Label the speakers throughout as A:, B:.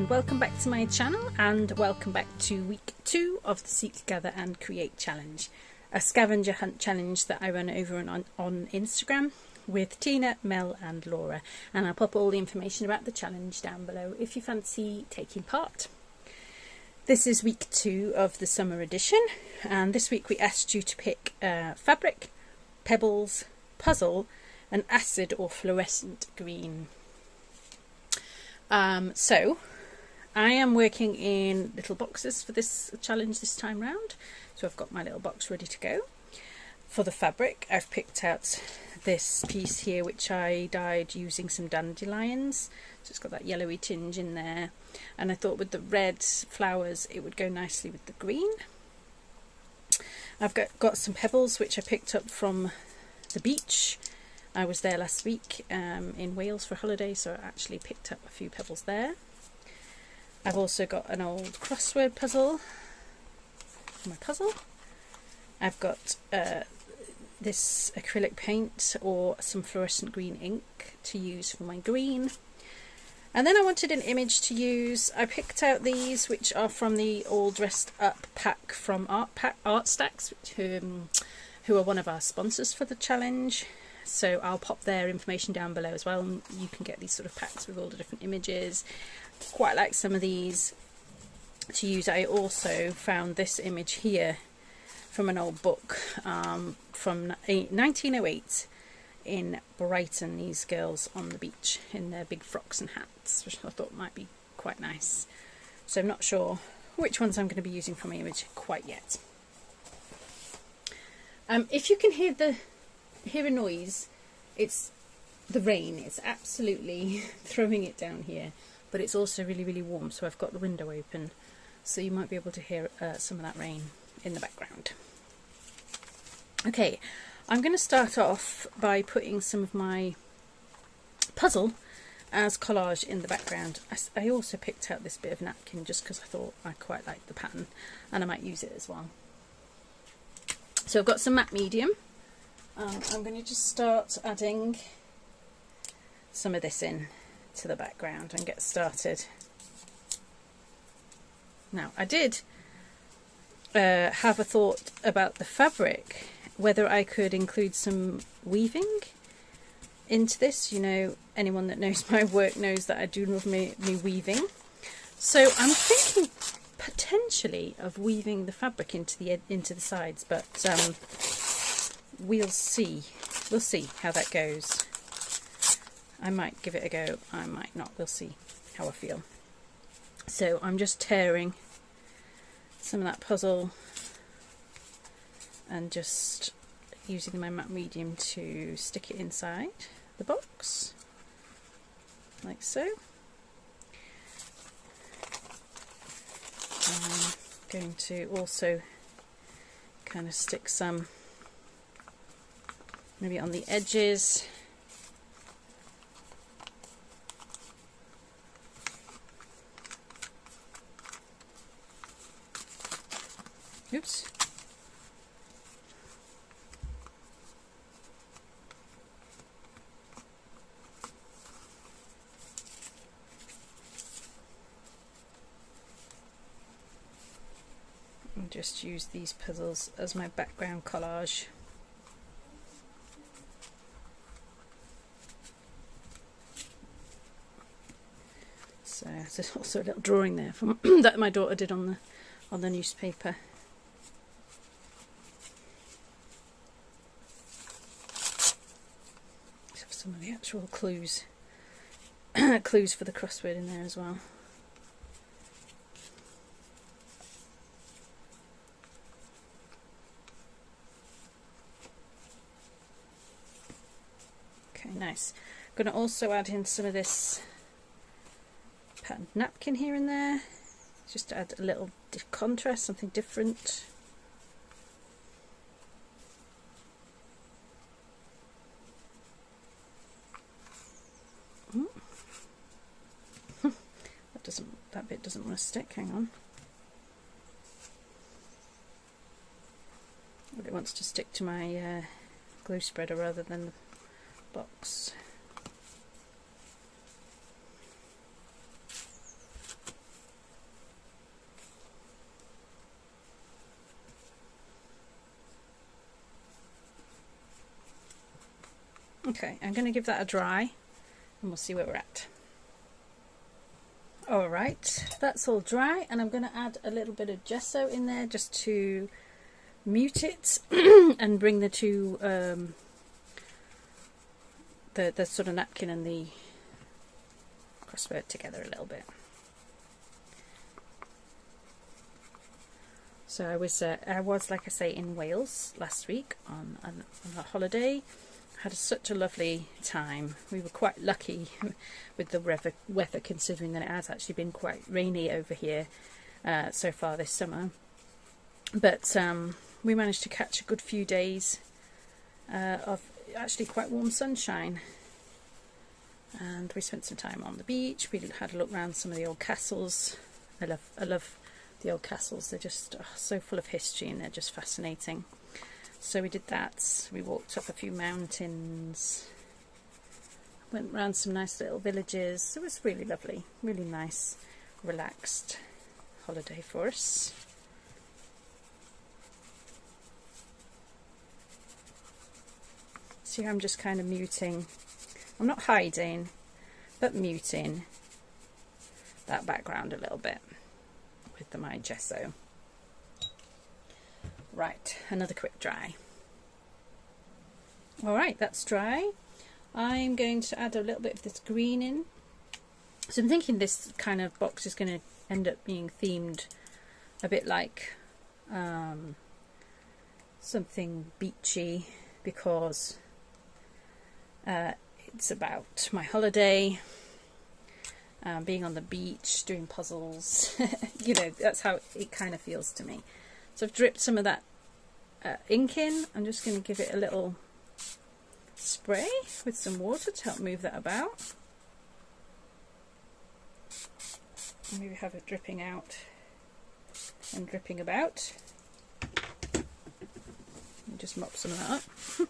A: welcome back to my channel and welcome back to week 2 of the Seek, Gather and Create challenge, a scavenger hunt challenge that I run over on Instagram with Tina, Mel and Laura, and I'll pop all the information about the challenge down below if you fancy taking part. This is week 2 of the summer edition, and this week we asked you to pick fabric, pebbles, puzzle and acid or fluorescent green. So I am working in little boxes for this challenge this time round. So I've got my little box ready to go. For the fabric, I've picked out this piece here which I dyed using some dandelions. So it's got that yellowy tinge in there. And I thought with the red flowers it would go nicely with the green. I've got some pebbles which I picked up from the beach. I was there last week in Wales for a holiday, so I actually picked up a few pebbles there. I've also got an old crossword puzzle for my puzzle. I've got this acrylic paint or some fluorescent green ink to use for my green. And then I wanted an image to use. I picked out these, which are from the All Dressed Up pack from Art Stacks, who are one of our sponsors for the challenge. So I'll pop their information down below as well, and you can get these sort of packs with all the different images. Quite like some of these to use. I also found this image here from an old book from 1908 in Brighton. These girls on the beach in their big frocks and hats, which I thought might be quite nice. So I'm not sure which ones I'm going to be using for my image quite yet. If you can hear a noise, it's the rain. It's absolutely throwing it down here, but it's also really, really warm, so I've got the window open, so you might be able to hear some of that rain in the background. Okay, I'm going to start off by putting some of my puzzle as collage in the background. I also picked out this bit of napkin just because I thought I quite liked the pattern and I might use it as well. So I've got some matte medium. I'm going to just start adding some of this in to the background and get started. Now, I did have a thought about the fabric, whether I could include some weaving into this. You know, anyone that knows my work knows that I do love me weaving. So I'm thinking potentially of weaving the fabric into the sides, but we'll see. We'll see how that goes. I might give it a go, I might not. We'll see how I feel. So I'm just tearing some of that puzzle and just using my matte medium to stick it inside the box, like so. I'm going to also kind of stick some maybe on the edges. Oops. And just use these puzzles as my background collage. So there's also a little drawing there from that my daughter did on the newspaper. So some of the actual clues clues for the crossword in there as well. Okay, nice. I'm going to also add in some of this patterned napkin here and there, just to add a little contrast, something different. That bit doesn't want to stick. Hang on. But it wants to stick to my glue spreader rather than the box. Okay, I'm going to give that a dry and we'll see where we're at. Alright, that's all dry, and I'm going to add a little bit of gesso in there just to mute it and bring the two, the sort of napkin and the crossword together a little bit. So I was like I say in Wales last week on a holiday. Had such a lovely time. We were quite lucky with the weather, considering that it has actually been quite rainy over here so far this summer. But we managed to catch a good few days of actually quite warm sunshine. And we spent some time on the beach. We had a look around some of the old castles. I love the old castles. They're just so full of history and they're just fascinating. So we did that. We walked up a few mountains, went around some nice little villages. It was really lovely, really nice, relaxed holiday for us. See how I'm just kind of muting. I'm not hiding, but muting that background a little bit with my gesso. Right, another quick dry. Alright, that's dry. I'm going to add a little bit of this green in. So I'm thinking this kind of box is going to end up being themed a bit like something beachy, because it's about my holiday, being on the beach, doing puzzles. You know, that's how it kind of feels to me. So I've dripped some of that ink in. I'm just going to give it a little spray with some water to help move that about. Maybe have it dripping out and dripping about. Just mop some of that up.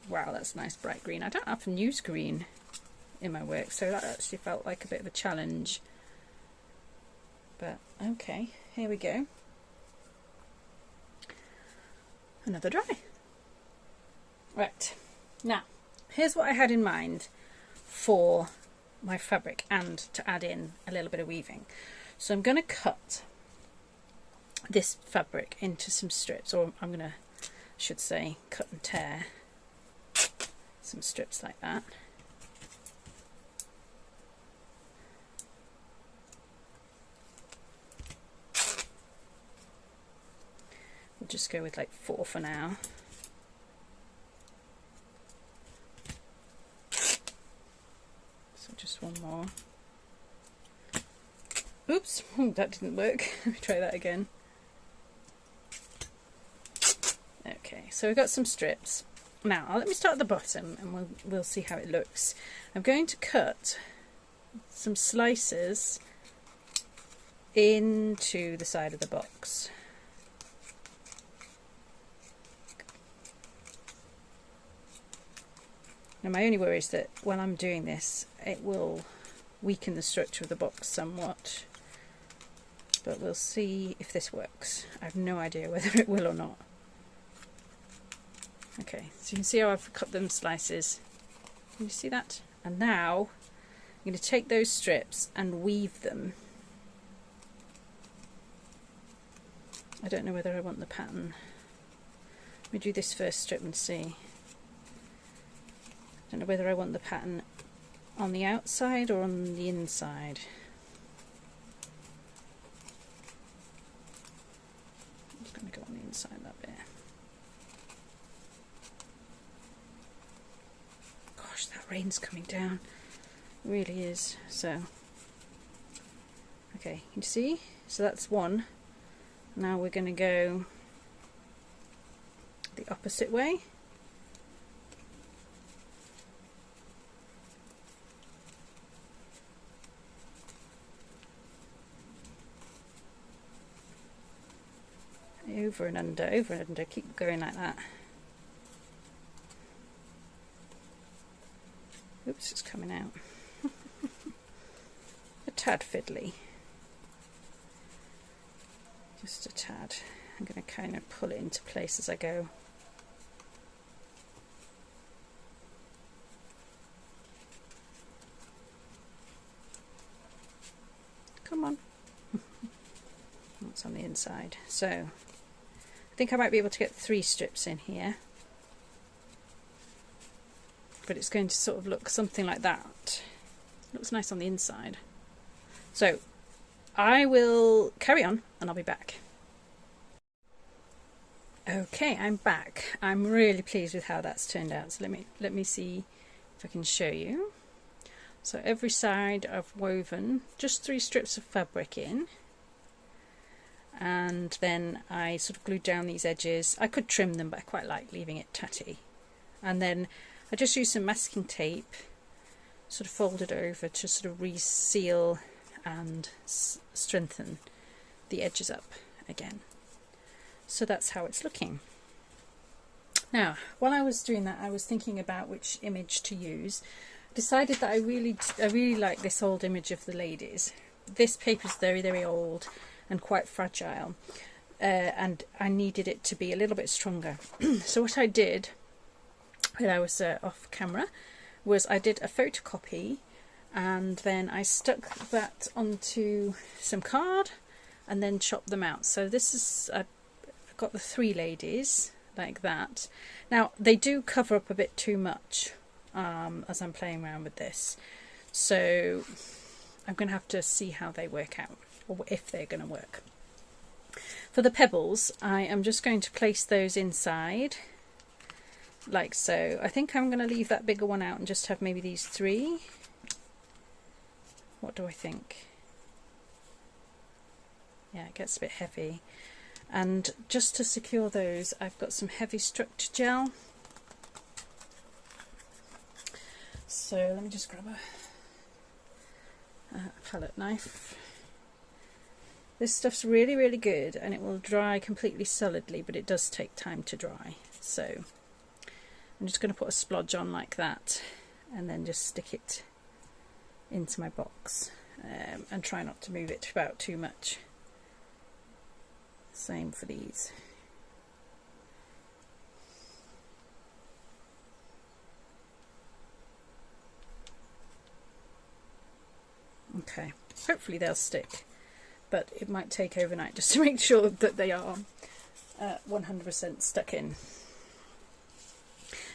A: Wow, that's nice bright green. I don't often use green in my work, so that actually felt like a bit of a challenge. But okay, here we go. Another dry. Right, now here's what I had in mind for my fabric and to add in a little bit of weaving. So I'm going to cut this fabric into some strips, or I'm going to, should say, cut and tear some strips like that. We'll just go with like 4 for now. So just one more. Oops, that didn't work. Let me try that again. Okay, so we've got some strips. Now let me start at the bottom and we'll see how it looks. I'm going to cut some slices into the side of the box. Now my only worry is that when I'm doing this it will weaken the structure of the box somewhat, but we'll see if this works. I have no idea whether it will or not. Okay, so you can see how I've cut them slices. Can you see that? And now I'm going to take those strips and weave them. I don't know whether I want the pattern. Let me do this first strip and see. I don't know whether I want the pattern on the outside or on the inside. I'm just going to go on the inside that bit. Gosh, that rain's coming down. It really is. So, okay, you see? So that's one. Now we're going to go the opposite way. Over and under, keep going like that. Oops, it's coming out. A tad fiddly. Just a tad. I'm going to kind of pull it into place as I go. out on the inside. So I think I might be able to get 3 strips in here, but it's going to sort of look something like that. Looks nice on the inside. So I will carry on and I'll be back. Okay, I'm back. I'm really pleased with how that's turned out. So let me see if I can show you. So every side I've woven just 3 strips of fabric in, and then I sort of glued down these edges. I could trim them, but I quite like leaving it tatty. And then I just used some masking tape, sort of folded over to sort of reseal and strengthen the edges up again. So that's how it's looking. Now, while I was doing that, I was thinking about which image to use. I decided that I really like this old image of the ladies. This paper is very, very old and quite fragile, and I needed it to be a little bit stronger. So what I did when I was off camera was I did a photocopy, and then I stuck that onto some card and then chopped them out. So this is got the 3 ladies like that. Now they do cover up a bit too much as I'm playing around with this, so I'm going to have to see how they work out, or if they're going to work. For the pebbles, I am just going to place those inside like so. I think I'm going to leave that bigger one out and just have maybe these 3. What do I think? Yeah, it gets a bit heavy. And just to secure those, I've got some heavy structure gel. So let me just grab a palette knife. This stuff's really, really good, and it will dry completely solidly, but it does take time to dry. So I'm just going to put a splodge on like that, and then just stick it into my box, and try not to move it about too much. Same for these. Okay, hopefully they'll stick, but it might take overnight just to make sure that they are 100% stuck in.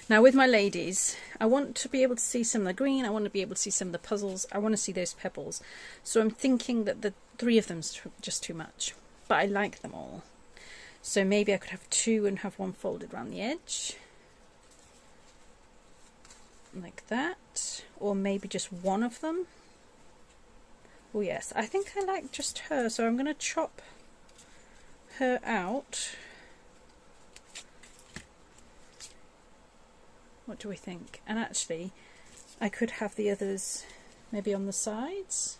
A: Now with my ladies, I want to be able to see some of the green, I want to be able to see some of the puzzles, I want to see those pebbles. So I'm thinking that the 3 of them's just too much, but I like them all. So maybe I could have 2 and have 1 folded around the edge, like that, or maybe just 1 of them. Oh yes, I think I like just her, so I'm going to chop her out. What do we think? And actually, I could have the others maybe on the sides.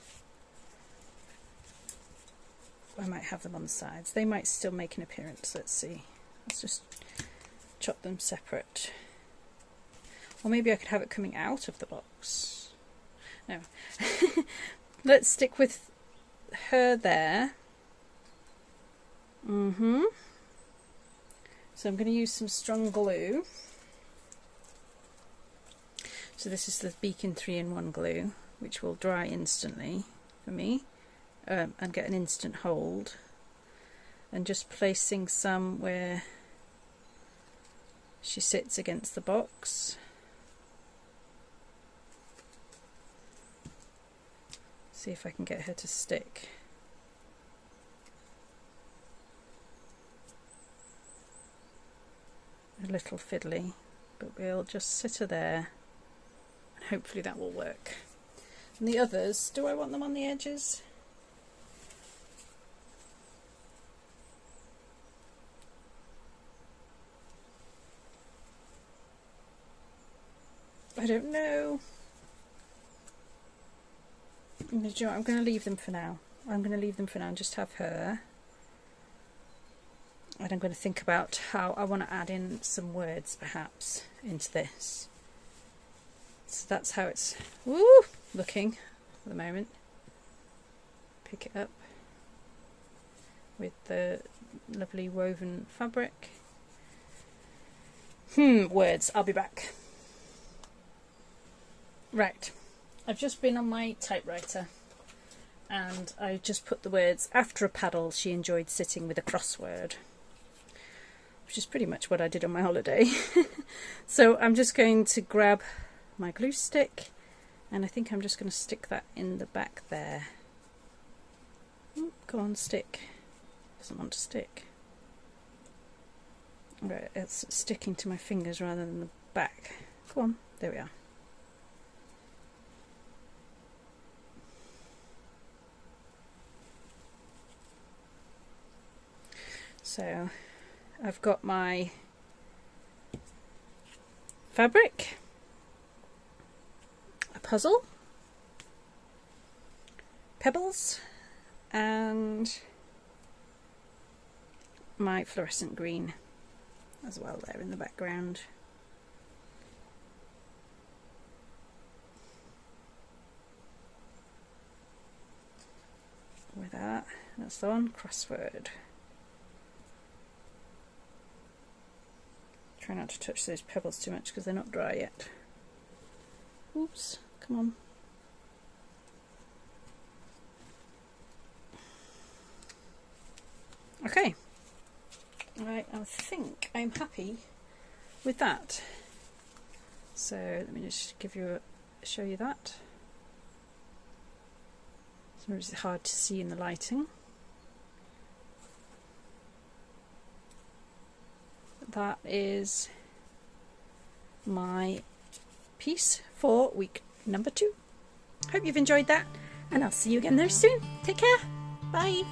A: I might have them on the sides. They might still make an appearance. Let's see. Let's just chop them separate. Or maybe I could have it coming out of the box. No. Let's stick with her there. So I'm going to use some strong glue. So this is the Beacon 3-in-1 glue, which will dry instantly for me. And get an instant hold, and just placing some where she sits against the box. See if I can get her to stick. A little fiddly, but we'll just sit her there, and hopefully that will work. And the others, do I want them on the edges? I don't know. I'm going to leave them for now. I'm going to leave them for now and just have her. And I'm going to think about how I want to add in some words perhaps into this. So that's how it's looking at the moment. Pick it up with the lovely woven fabric. Words. I'll be back. Right, I've just been on my typewriter and I just put the words, after a paddle she enjoyed sitting with a crossword, which is pretty much what I did on my holiday. So I'm just going to grab my glue stick, and I think I'm just going to stick that in the back there. Come on, stick. Doesn't want to stick. Right, it's sticking to my fingers rather than the back. Come on, there we are. So I've got my fabric, a puzzle, pebbles, and my fluorescent green as well there in the background. With that's the one, crossword. Try not to touch those pebbles too much because they're not dry yet. Oops, come on. Okay, right, I think I'm happy with that. So let me just show you that. Sometimes it's hard to see in the lighting. That is my piece for week number 2. Hope you've enjoyed that, and I'll see you again very soon. Take care. Bye.